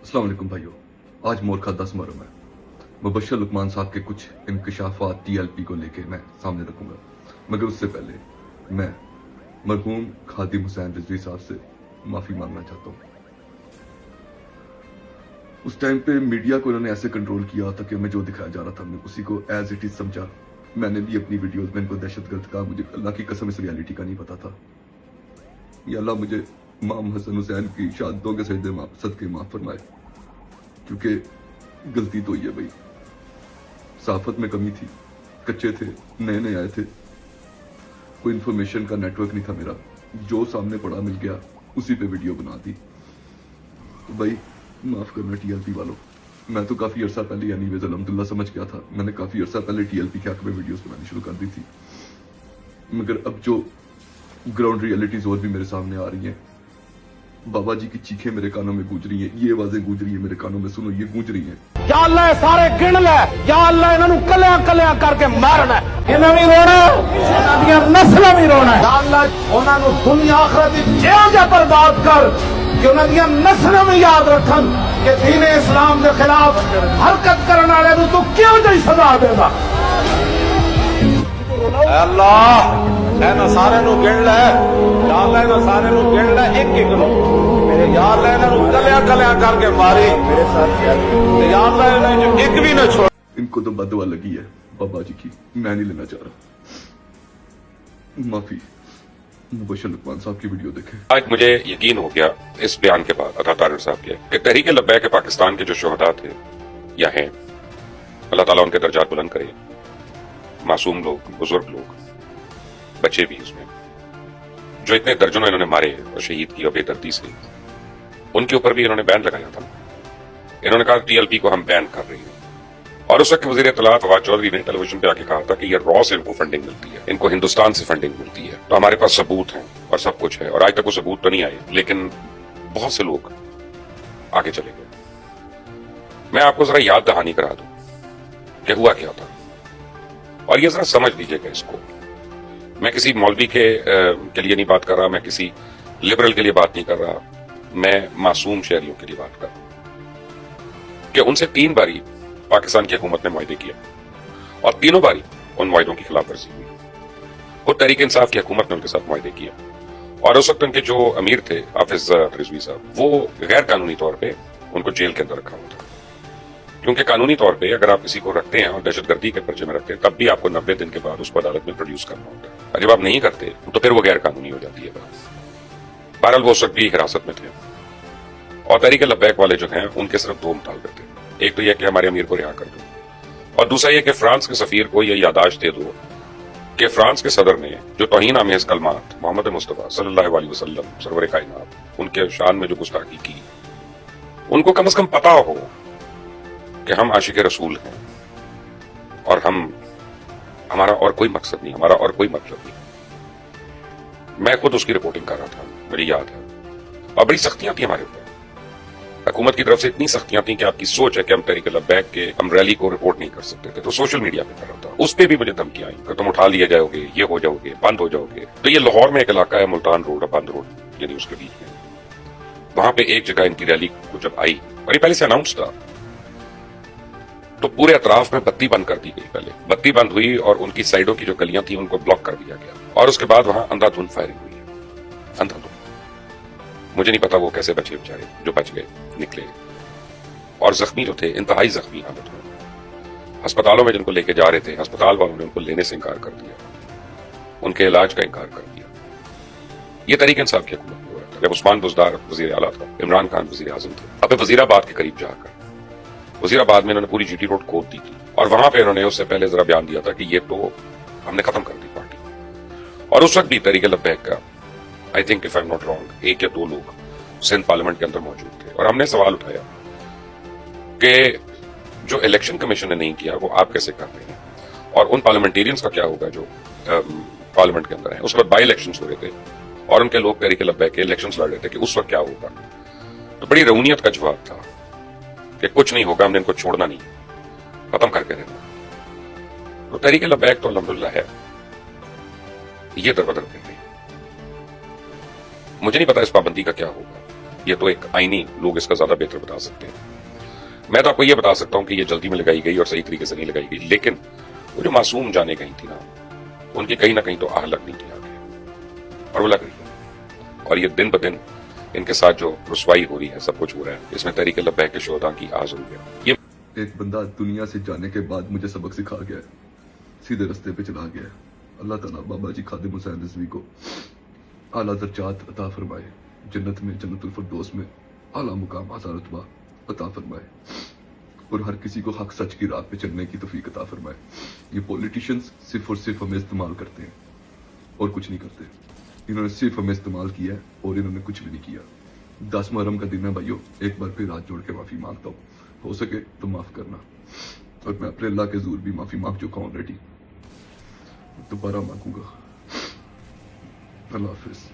अस्सलाम वालेकुम भाइयों। आज मोरखा 10 मुहर्रम है। मुबश्शिर लुकमान साहब के कुछ इंकशाफात टीएलपी को लेके मैं सामने रखूंगा, मगर उससे पहले मैं मरहूम खादिम हुसैन रिजवी साहब से माफी मांगना चाहता हूँ। उस टाइम पे मीडिया को इन्होंने ऐसे कंट्रोल किया था कि मैं जो दिखाया जा रहा था मैं उसी को एज इट इज समझा। मैंने भी अपनी वीडियोस में इनको दहशतगर्द कहा। मुझे अल्लाह की कसम इस रियलिटी का नहीं पता था। या अल्लाह मुझे इमाम हसन हुसैन की शहादतों के सदके माफ फरमाए, क्योंकि गलती तो ये भाई साफत में कमी थी, कच्चे थे, नए नए आए थे, कोई इन्फॉर्मेशन का नेटवर्क नहीं था मेरा। जो सामने पड़ा मिल गया उसी पे वीडियो बना दी। तो भाई माफ करना टीएलपी वालों। मैं तो काफी अरसा पहले यानी वेज़ अल्हम्दुलिल्लाह समझ गया था। मैंने काफी अरसा पहले टीएलपी के हक में वीडियोस बनानी शुरू कर दी थी, मगर अब जो ग्राउंड रियलिटीज और भी मेरे सामने आ रही हैं, बाबा जी की चीखें मेरे कानों में गूंज रही हैं, ये आवाजें गूंज रही है मेरे कानों में, सुनो ये गूंज रही हैं। या अल्लाह सारे गिन ले, या अल्लाह इन्हों कलियां कलियां करके मारना, इन्हें भी रोना, इन्हां नस्लां भी रोना। या अल्लाह उन्होंने दुनिया आखिरत इहो बर्बाद कर कि उन्हां नस्लां भी याद रखन कि दीन इस्लाम के खिलाफ हरकत करने वाले नूं तू क्यों जी सजा देगा। अल्लाह इन्हां सारे नूं गिन ले, या अल्लाह इन्हां सारे नूं गिन ले, एक एक लो मेरे, या अल्लाह इन्हां कलियां कलियां करके मारी मेरे साथ, या अल्लाह इन्हें एक भी न छोड़। इनको तो बदवा लगी है बाबा जी की, मैं नहीं लेना चाह रहा। माफी। मुबश्शिर लुकमान साहब की वीडियो देखें। आज मुझे यकीन हो गया इस बयान के बाद अता तारिर साहब के कि तहरीक लब्बैक पाकिस्तान के जो शोहदा थे या हैं, अल्लाह ताला उनके दर्जात बुलंद करे। मासूम लोग, बुजुर्ग लोग, बच्चे भी उसमें, जो इतने दर्जनों इन्होंने मारे और शहीद किया बेदर्दी से, उनके ऊपर भी इन्होंने बैन लगाया था। इन्होंने कहा टीएलपी को हम बैन कर रहे हैं, और उस वक्त वजीर इत्तलात फवाद चौधरी ने टेलीविजन पे आके कहा था कि ये रॉ से इनको फंडिंग मिलती है, इनको हिंदुस्तान से फंडिंग मिलती है। तो हमारे पास सबूत हैं और सब कुछ है, और आज तक वो सबूत तो नहीं आए, लेकिन बहुत से लोग आगे चले गए। मैं आपको जरा याद दहानी करा दूं कि हुआ क्या था, और ये जरा समझ लीजिएगा इसको। मैं किसी मौलवी के लिए नहीं बात कर रहा, मैं किसी लिबरल के लिए बात नहीं कर रहा, मैं मासूम शहरियों के लिए बात कर रहा हूं कि उनसे 3 बारी पाकिस्तान की हुकूमत ने मुआहदे किए और तीनों बारी उन मुआहदों की खिलाफ वर्जी हुई। खुद तहरीक इंसाफ की हुकूमत ने उनके साथ मुआहदे किए, और उस वक्त उनके जो अमीर थे हाफिज रिजवी साहब, वो गैर कानूनी तौर पे उनको जेल के अंदर रखा हुआ था। क्योंकि कानूनी तौर पे अगर आप किसी को रखते हैं और दहशतगर्दी के पर्चे में रखते हैं, तब भी आपको 90 दिन के बाद उसको अदालत में प्रोड्यूस करना होता है, और जब आप नहीं करते तो फिर वो गैर कानूनी हो जाती है बात। बहरहाल वो उस वक्त भी हिरासत में थे, और तहरीक लब्बैक वाले जो हैं उनके सिर्फ 2 मुतालबे थे। एक तो यह कि हमारे अमीर को रिहा कर दो, और दूसरा यह कि फ्रांस के सफीर को यह यादाश्त दे दो कि फ्रांस के सदर ने जो तौहीन आमेज कलमात मोहम्मद मुस्तफा सल्लल्लाहु अलैहि वसल्लम सरवर कायनात उनके शान में जो गुस्ताखी की, उनको कम से कम पता हो कि हम आशिक रसूल हैं, और हमारा और कोई मकसद नहीं, हमारा और कोई मतलब नहीं। मैं खुद उसकी रिपोर्टिंग कर रहा था, मुझे याद है, और बड़ी सख्तियां थी हमारे ऊपर। हुकूमत की तरफ से इतनी सख्तियां थी कि आपकी सोच है कि हम तहरीक लब्बैक के हम रैली को रिपोर्ट नहीं कर सकते थे, तो सोशल मीडिया पे कर रहा था। उस पे भी मुझे धमकियां आई कि तुम उठा लिए जाओगे, ये हो जाओगे, बंद हो जाओगे। तो ये लाहौर में एक इलाका है मुल्तान रोड और बंद रोड, यानी उसके बीच में, वहां पे एक जगह इनकी रैली को जब आई, और ये पहले से अनाउंस था, तो पूरे अतराफ में बत्ती बंद कर दी गई। पहले बत्ती बंद हुई और उनकी साइडों की जो गलियां थी उनको ब्लॉक कर दिया गया, और उसके बाद वहां अंधाधुंध फायरिंग हुई है, अंधाधुंध। मुझे नहीं पता वो कैसे बचे बेचारे, जो बच गए निकले, और जख्मी जो थे इंतहाई जख्मी हालत में अस्पतालों में जिनको लेके जा रहे थे, अस्पताल वालों ने उनको लेने से इनकार कर दिया, उनके इलाज का इनकार कर दिया। ये तहरीक इंसाफ की हुकूमत में हुआ था जब उस्मान बुज़दार वजीर आला था, इमरान खान वजीर आजम थे। अब वजीराबाद के करीब जाकर वजीराबाद में इन्होंने पूरी जीटी रोड खोद दी थी, और वहां पे इन्होंने उससे पहले जरा बयान दिया था कि ये तो हमने खत्म कर दी पार्टी। और उस वक्त भी तहरीक लब्बैक का I think if I am not wrong 1 या 2 लोग सिंध पार्लियामेंट के अंदर मौजूद थे, और हमने सवाल उठाया कि जो इलेक्शन कमीशन ने नहीं किया वो आप कैसे कर रहे हैं, और उन पार्लियामेंटेरियंस का क्या होगा जो पार्लियामेंट के अंदर है। उस वक्त बाई इलेक्शन हो रहे थे और उनके लोग तहरीक लब्बैक के इलेक्शन लड़ रहे थे कि उस वक्त क्या होगा। तो बड़ी रऊनियत का जवाब था कि कुछ नहीं होगा, हमने इनको छोड़ना नहीं, खत्म करके रहना। तो तहरीक लब्बैक तो अल्हम्दुलिल्लाह है, ये दरबदर कर रही। मुझे नहीं पता इस पाबंदी का क्या होगा, ये तो एक आईनी लोग इसका ज्यादा बेहतर बता सकते हैं। मैं तो आपको ये बता सकता हूं कि ये जल्दी में लगाई गई और सही तरीके से नहीं लगाई गई, लेकिन वो जो मासूम जाने गई थी ना, उनकी कहीं ना कहीं तो आह लगनी थी आगे, और वो लग रही है। और ये दिन ब दिन इनके साथ जो रुसवाई हो रही है, सब कुछ हो रहा है, इसमें तहरीक लब्बैक के शोहदा की आह जरूर है। ये एक बंदा दुनिया से जाने के बाद मुझे सबक सिखा गया है, सीधे रास्ते पे चला गया है। अल्लाह ताला बाबा जी खादिम हुसैन रिजवी को आला दर्जात अता फरमाए, जन्नत में जन्नतुल फिरदौस में आला मुकाम आला रुतबा अता फरमाए, और हर किसी को हक सच की राह पे चलने की तौफीक अता फरमाए। ये पॉलिटिशियंस सिर्फ और सिर्फ हमें इस्तेमाल करते हैं और कुछ नहीं करते। इन्होंने सिर्फ हमें इस्तेमाल किया है और इन्होंने कुछ भी नहीं किया। 10 मुहर्रम का दिन है भाइयों, एक बार फिर हाथ जोड़ के माफी मांगता हूँ, हो सके तो माफ करना, और मैं अपने अल्लाह के ज़ूर भी माफी मांग चुका हूँ ऑलरेडी, दोबारा मांगूंगा। अल्लाह हाफिज।